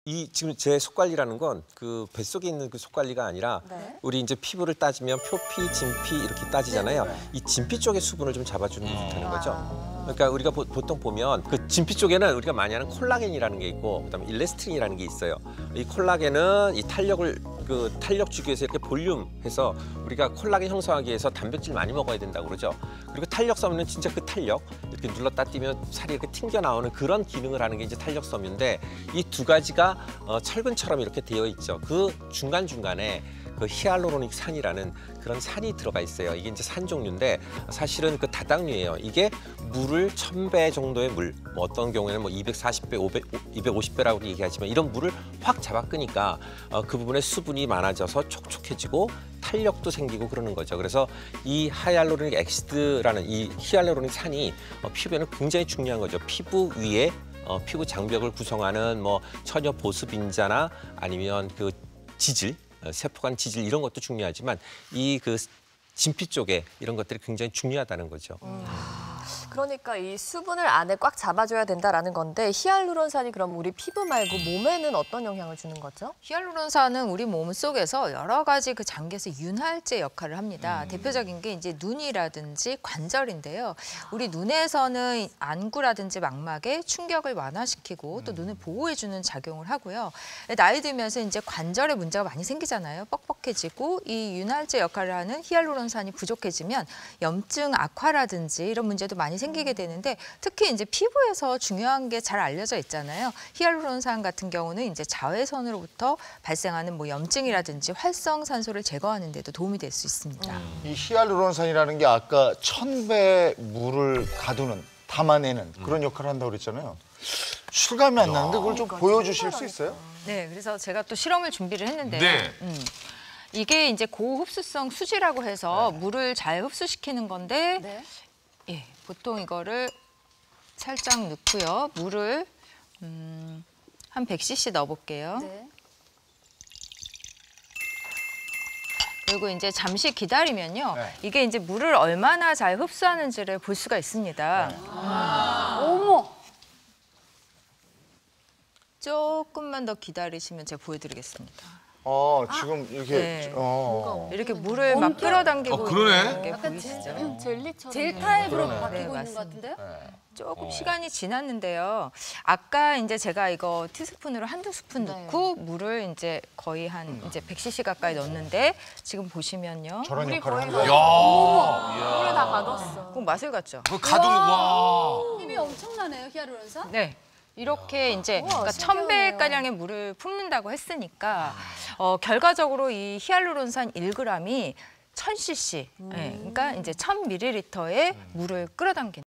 이 지금 제 속관리라는 건 그 뱃속에 있는 그 속관리가 아니라 네. 우리 이제 피부를 따지면 표피, 진피 이렇게 따지잖아요. 이 진피 쪽의 수분을 좀 잡아주는 게 좋다는 거죠. 그러니까 우리가 보통 보면 그 진피 쪽에는 우리가 많이 하는 콜라겐이라는 게 있고 그다음에 일레스틴이라는 게 있어요. 이 콜라겐은 이 탄력 주기 위해서 이렇게 볼륨해서 우리가 콜라겐 형성하기 위해서 단백질 많이 먹어야 된다고 그러죠. 그리고 탄력섬유는 진짜 그 탄력 이렇게 눌렀다 띄면 살이 이렇게 튕겨 나오는 그런 기능을 하는 게 이제 탄력섬유인데 이 두 가지가 철근처럼 이렇게 되어 있죠. 그 중간중간에 그 히알루로닉 산이라는 그런 산이 들어가 있어요. 이게 이제 산 종류인데 사실은 그 다당류예요. 이게 물을 1000배 정도의 물, 뭐 어떤 경우에는 뭐 240배, 250배라고 얘기하지만 이런 물을 확 잡아 끄니까 그 부분에 수분이 많아져서 촉촉해지고 탄력도 생기고 그러는 거죠. 그래서 이 히알루로닉 엑시드라는 이 히알루로닉 산이 피부에는 굉장히 중요한 거죠. 피부 위에 피부 장벽을 구성하는 뭐 처녀 보습 인자나 아니면 그 지질, 세포간 지질 이런 것도 중요하지만 이 그 진피 쪽에 이런 것들이 굉장히 중요하다는 거죠. 그러니까 이 수분을 안에 꽉 잡아줘야 된다라는 건데 히알루론산이 그럼 우리 피부 말고 몸에는 어떤 영향을 주는 거죠? 히알루론산은 우리 몸 속에서 여러 가지 그 장기에서 윤활제 역할을 합니다. 대표적인 게 이제 눈이라든지 관절인데요. 우리 눈에서는 안구라든지 망막에 충격을 완화시키고 또 눈을 보호해주는 작용을 하고요. 나이 들면서 이제 관절에 문제가 많이 생기잖아요. 뻑뻑해지고 이 윤활제 역할을 하는 히알루론산이 부족해지면 염증 악화라든지 이런 문제도 많이 생기게 되는데 특히 이제 피부에서 중요한 게 잘 알려져 있잖아요. 히알루론산 같은 경우는 이제 자외선으로부터 발생하는 뭐 염증이라든지 활성산소를 제거하는 데도 도움이 될 수 있습니다. 이 히알루론산이라는 게 아까 1000배 물을 담아내는 그런 역할을 한다고 그랬잖아요. 실감이 안 나는데 그걸 좀 보여주실 수 있어요? 네, 그래서 제가 또 실험을 준비를 했는데요. 네. 이게 이제 고흡수성 수지라고 해서 물을 잘 흡수시키는 건데 네. 예, 보통 이거를 살짝 넣고요. 물을 한 100cc 넣어볼게요. 네. 그리고 이제 잠시 기다리면요. 네. 이게 이제 물을 얼마나 잘 흡수하는지를 볼 수가 있습니다. 어머! 조금만 더 기다리시면 제가 보여드리겠습니다. 지금 이렇게 네. 이렇게 음. 물을 막 끌어당기고 그러네. 있는 게 보이시죠? 젤리처럼. 젤 타입으로 네, 바뀌고 있는 것 맞습니다. 같은데요? 조금 시간이 지났는데요. 아까 이제 제가 이거 티스푼으로 한두 스푼 넣고 물을 이제 거의 한 이제 100cc 가까이 넣었는데 지금 보시면요. 저런 역할을 하는 거예요. 물을 다 가뒀어. 꼭 마술 같죠? 그 가동 와. 힘이 엄청나네요, 히알루론산? 네. 이렇게 이제 그러니까 1000배가량의 물을 품는다고 했으니까 결과적으로 이 히알루론산 1g이 1000cc, 그러니까 이제 1000ml의 물을 끌어당기는